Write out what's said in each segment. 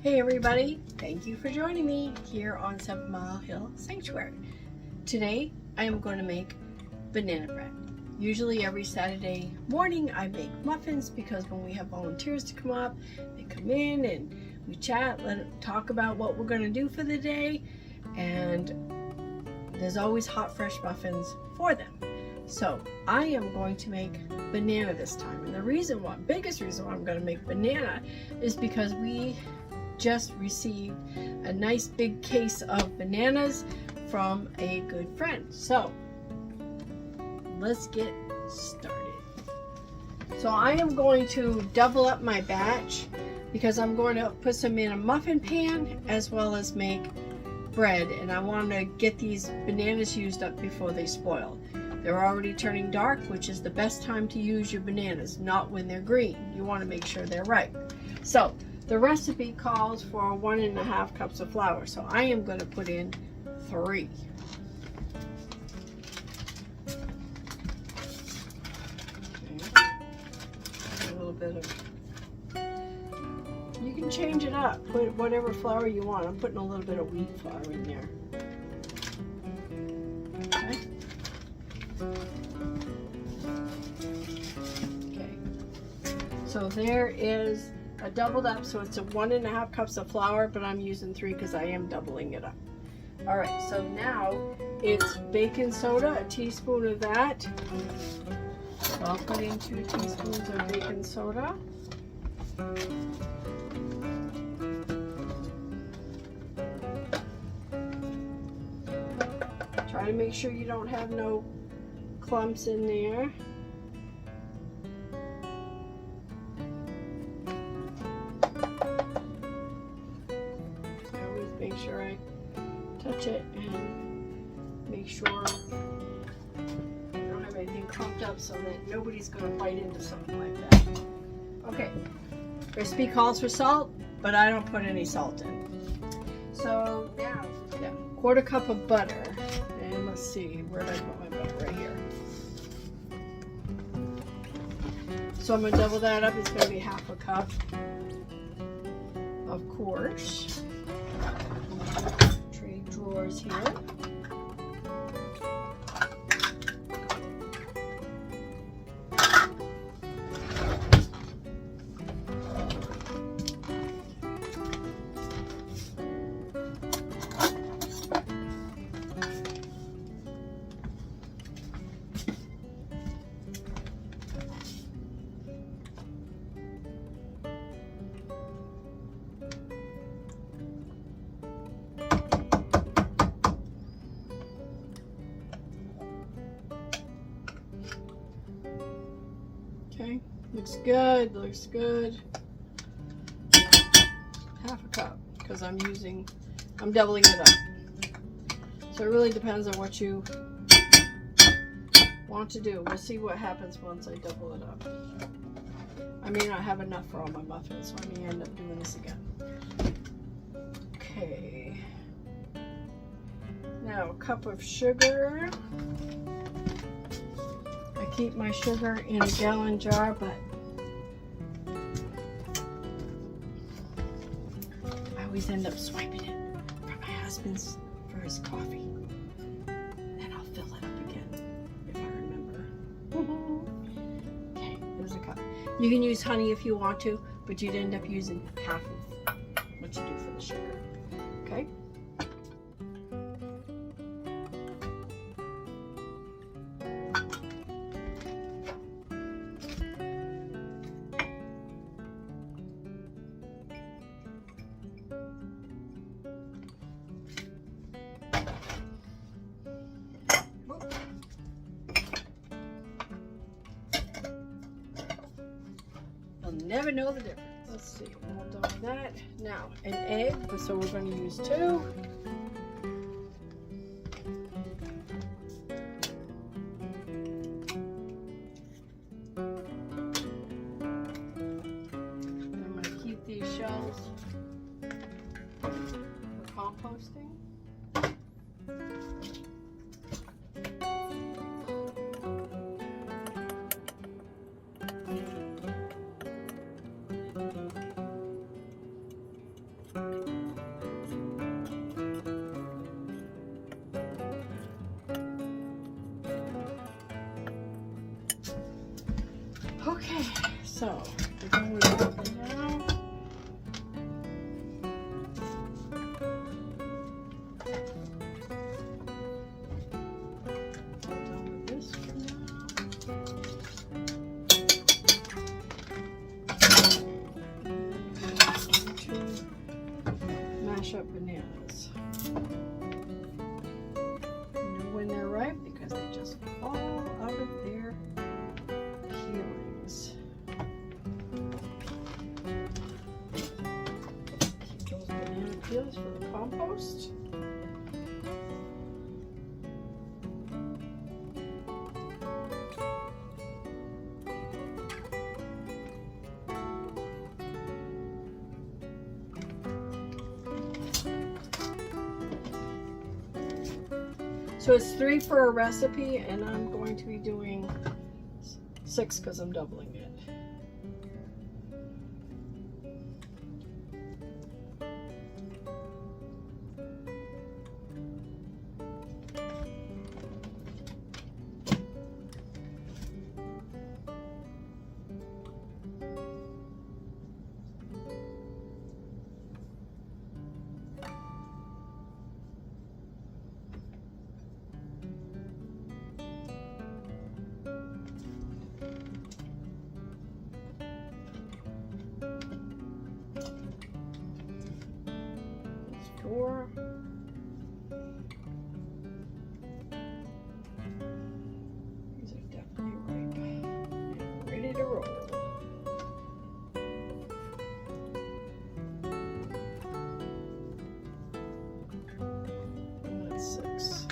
Hey everybody, thank you for joining me here on 7 Mile Hill Sanctuary. Today I am going to make banana bread. Usually every Saturday morning I make muffins because when we have volunteers to come up, they come in and we chat, talk about what we're going to do for the day, and there's always hot fresh muffins for them. So I am going to make banana this time, and the biggest reason why I'm going to make banana is because we just received a nice big case of bananas from a good friend. So let's get started. So I am going to double up my batch because I'm going to put some in a muffin pan as well as make bread, and I want to get these bananas used up before they spoil. They're already turning dark, which is the best time to use your bananas, not when they're green. You want to make sure they're ripe. So the recipe calls for 1.5 cups of flour, so I am going to put in 3. Okay. A little bit of, you can change it up, put whatever flour you want. I'm putting a little bit of wheat flour in there. Okay. Okay. So there is a doubled up, so it's a 1.5 cups of flour, but I'm using 3 because I am doubling it up. All right, so now it's baking soda, a teaspoon of that. So I'll put in 2 teaspoons of baking soda. Try to make sure you don't have no clumps in there. Make sure I touch it and make sure I don't have anything clumped up so that nobody's going to bite into something like that. Okay, recipe calls for salt, but I don't put any salt in. So now, 1/4 cup of butter, and let's see, where did I put my butter? Right here. So I'm going to double that up. It's going to be 1/2 cup, of course. Trade drawers here. Okay, looks good, looks good. 1/2 cup, because I'm doubling it up. So it really depends on what you want to do. We'll see what happens once I double it up. I may not have enough for all my muffins, so I may end up doing this again. Okay. Now, a cup of sugar. I keep my sugar in a gallon jar, but I always end up swiping it from my husband's for his coffee. Then I'll fill it up again if I remember. Okay, there's a cup. You can use honey if you want to, but you'd end up using half of what you do for the sugar. Okay. Never know the difference. Let's see, all done with that. Now, an egg, so we're going to use 2. I'm going to keep these shells for composting. Okay, so we're going with that now. Mash up bananas. You know when they're ripe because they just fall out of their peelings. Keep those banana peels for the compost. So it's 3 for a recipe, and I'm going to be doing 6 because I'm doubling it. Four. These are definitely ripe and ready to roll. And that's 6.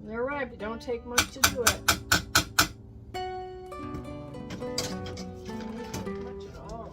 They're ripe. It don't take much to do it. Not much at all.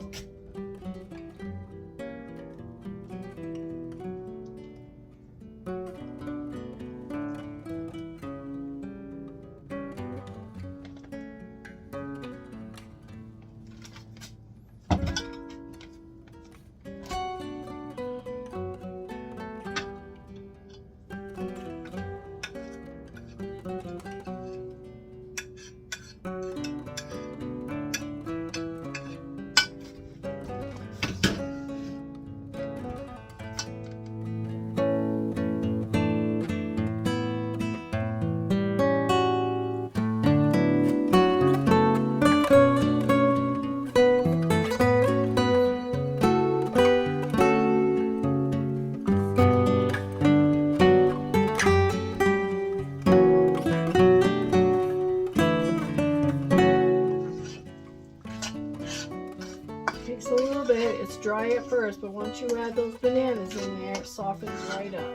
Takes a little bit. It's dry at first, but once you add those bananas in there, it softens right up.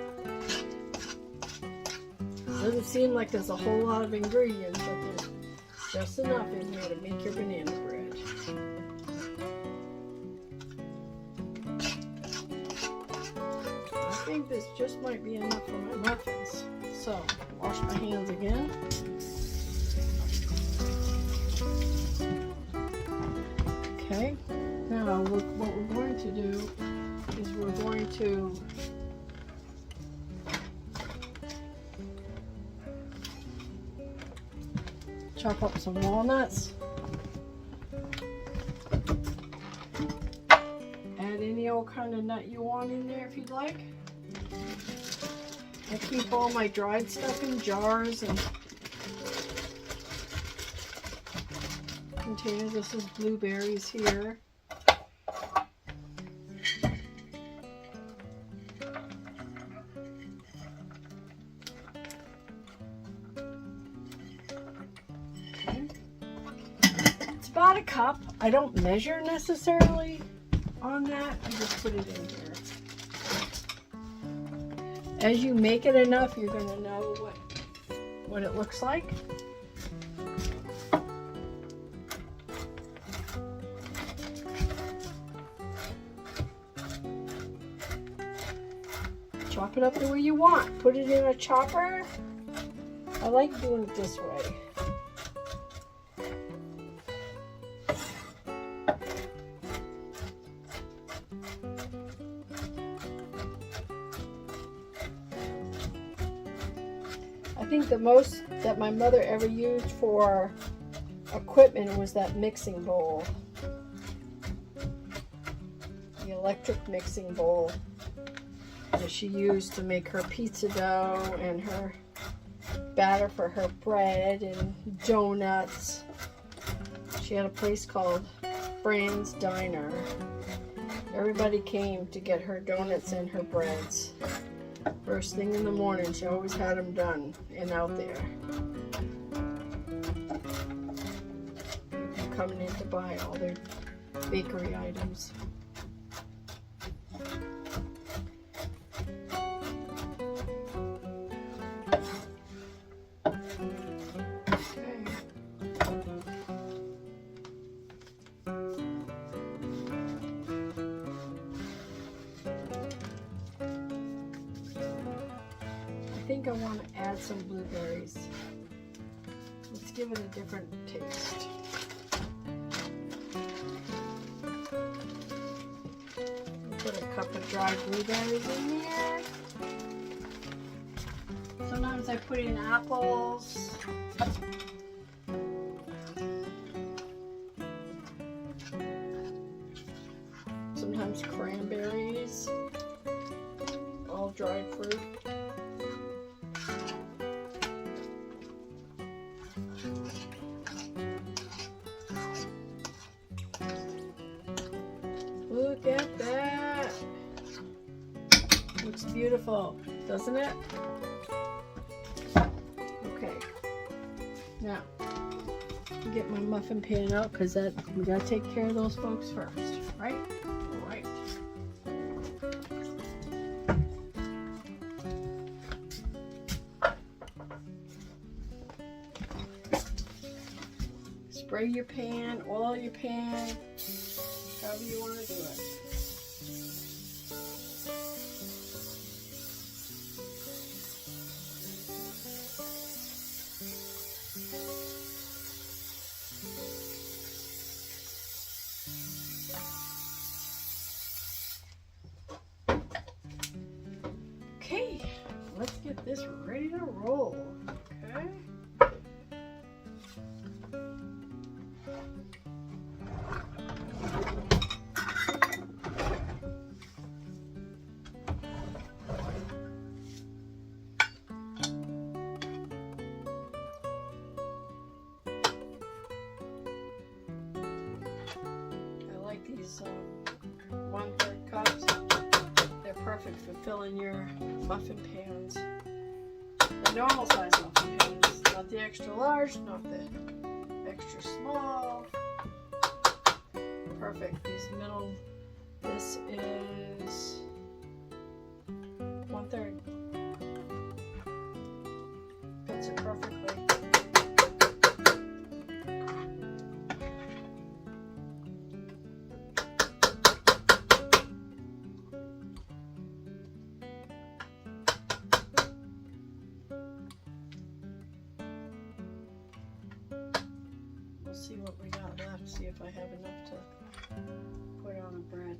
Doesn't seem like there's a whole lot of ingredients, but there's just enough in here to make your banana bread. I think this just might be enough for my muffins. So, wash my hands again. Okay. Now, what we're going to do is we're going to chop up some walnuts. Add any old kind of nut you want in there if you'd like. I keep all my dried stuff in jars and containers. This is blueberries here. About a cup. I don't measure necessarily on that. I just put it in here. As you make it enough, you're going to know what it looks like. Chop it up the way you want. Put it in a chopper. I like doing it this way. I think the most that my mother ever used for equipment was that mixing bowl. The electric mixing bowl that she used to make her pizza dough and her batter for her bread and donuts. She had a place called Fran's Diner. Everybody came to get her donuts and her breads. First thing in the morning, she always had them done and out there. People coming in to buy all their bakery items. I think I want to add some blueberries. Let's give it a different taste. Put a cup of dried blueberries in here. Sometimes I put in apples. Sometimes cranberries. All dried fruit. Look at that. Looks beautiful, doesn't it? Okay. Now, get my muffin pan out because we gotta take care of those folks first, right? All right. Spray your pan, oil your pan, however you want to do it. Okay, let's get this ready to roll. Okay. These 1/3 cups, they're perfect for filling your muffin pans. The normal size muffin pans, not the extra large, not the extra small. Perfect. These middle, this is 1/3. Fits it perfectly. See what we got left, see if I have enough to put on a bread.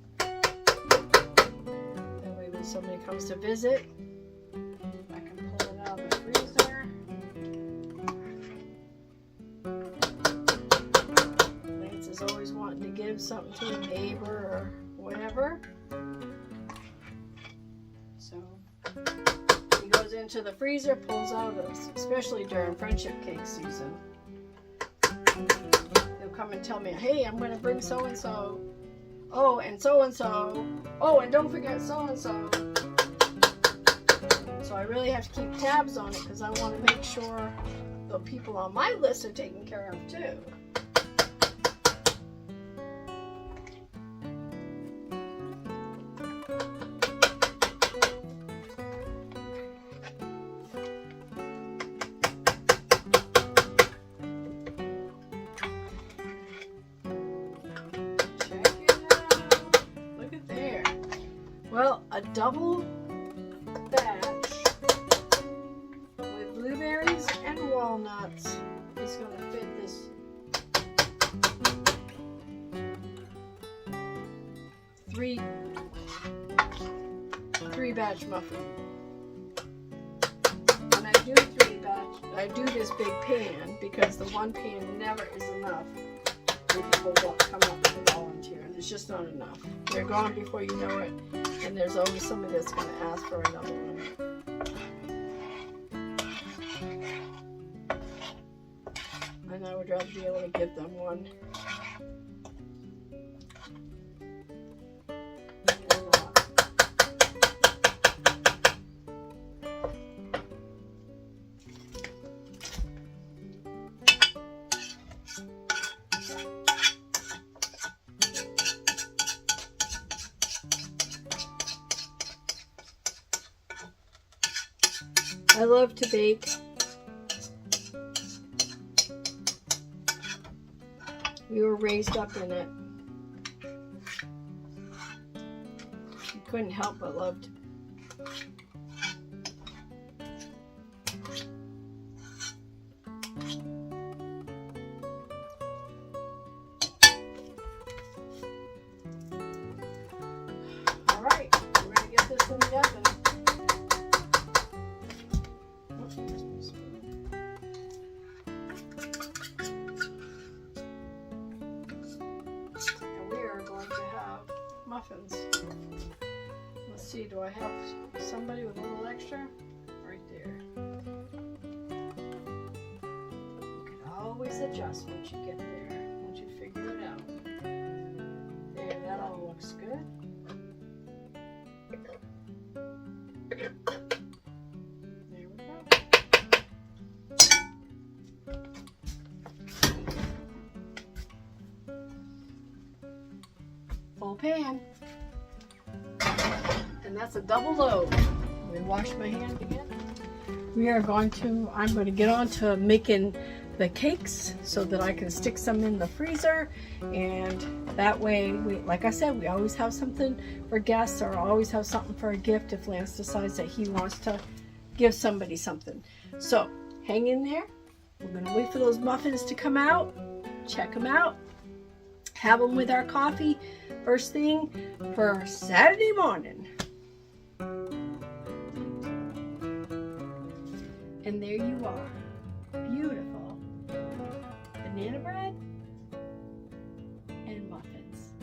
That way when somebody comes to visit, I can pull it out of the freezer. Lance is always wanting to give something to a neighbor or whatever. So he goes into the freezer, pulls out, especially during friendship cake season. They'll come and tell me, hey, I'm going to bring so-and-so. Oh, and so-and-so. Oh, and don't forget so-and-so. So I really have to keep tabs on it because I want to make sure the people on my list are taken care of too. double batch with blueberries and walnuts. It's going to fit this three batch muffin. And I do this big pan because the one pan never is enough when people come up and volunteer. There's just not enough. They're gone before you know it, and there's always somebody that's going to ask for another one. And I would rather be able to give them one. I love to bake. We were raised up in it. You couldn't help but love to. All right, we're gonna get this in the oven. Muffins. Let's see, do I have somebody with a little extra? Right there. You can always adjust once you get there, once you figure it out. There, that all looks good. There we go. Full pan. And that's a double load. Let me wash my hand again. I'm going to get on to making the cakes so that I can stick some in the freezer, and that way, like I said, we always have something for guests, or always have something for a gift if Lance decides that he wants to give somebody something. So hang in there. We're going to wait for those muffins to come out. Check them out. Have them with our coffee first thing for Saturday morning. And there you are. Beautiful banana bread and muffins.